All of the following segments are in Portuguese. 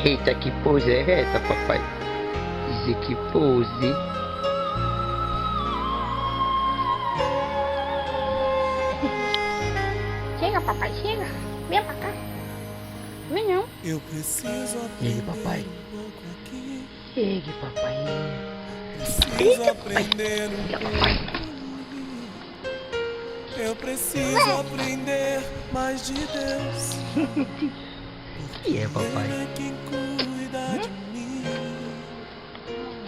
Eita, que pose é essa, papai? Dizer que pose. Chega, papai, chega. Vem pra cá. Vem não. Eu preciso Chegue, papai. Chegue, papai. Preciso aprender Eu preciso aprender mais de Deus. E é, papai? Ele é quem cuida de mim.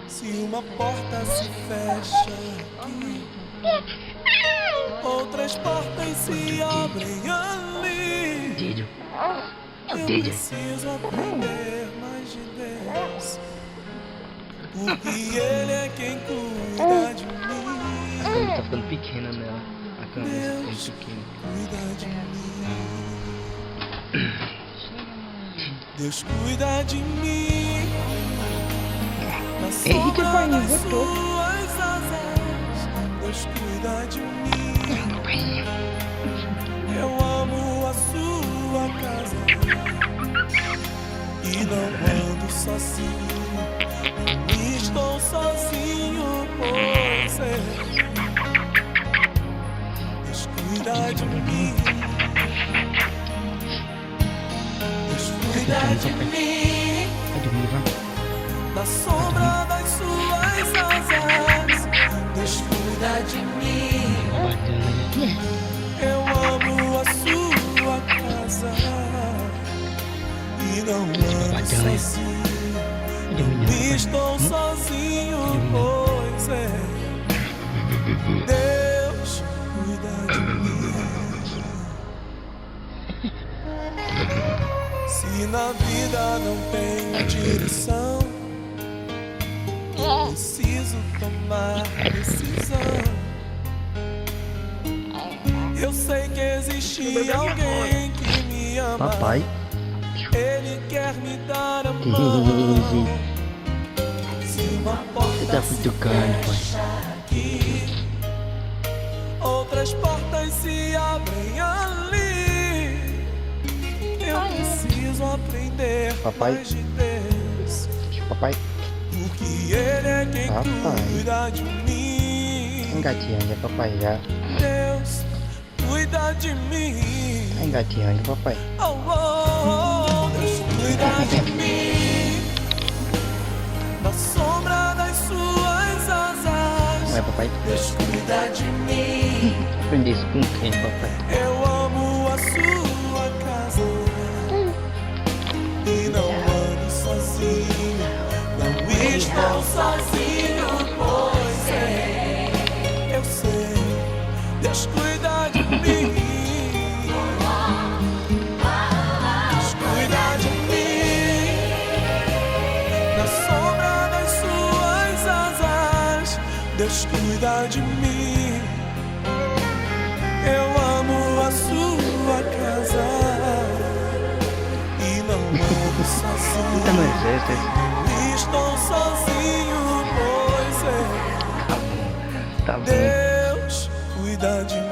Se uma porta se fecha aqui, outras portas se abrem ali. Dedo. É o Eu dedo. preciso aprender mais de Deus, porque Ele é quem cuida de mim. A câmera tá ficando pequena nela. A câmera tá ficando pequena. Cuida de mim. Deus cuida de mim. Na Eita, sombra pai, das voltou. suas asas, Deus cuida de mim. Eu amo a sua casa e não ando sozinho. Não estou sozinho, pois é. Deus cuida de mim. Deus cuida de mim. Vai dormir, vai. Na sombra das suas asas, Deus cuida de mim. Eu amo a sua casa e não ando sozinho. Não estou sozinho, pois é. Deus cuida de mim. Se na vida não tenho direção, preciso tomar decisão. Eu sei que existe alguém que me ama. Papai. Ele quer me dar a mão. Se uma Você porta tá se futucando, pai. fecha aqui, outras portas se abrem ali. Eu preciso aprender Papai. mais de Deus, Papai. porque Ele é quem Papai. cuida de mim. Engateando, papai. Já. Deus cuida de mim. Tá engateando, papai. Oh, oh, oh, Deus cuida de mim. Na sombra das suas asas, Não é, papai? Deus cuida de mim. Aprender isso com quem, papai? Eu amo a sua casa e não ando sozinho. Não estou sozinho, pois é. Eu sei, Deus cuida de mim. Deus cuida de mim. Na sombra das suas asas, Deus cuida de mim. Eu amo a sua casa e não ando sozinho. Tá no exército. Não estou sozinho, pois é. Tá bom. Deus cuida de mim.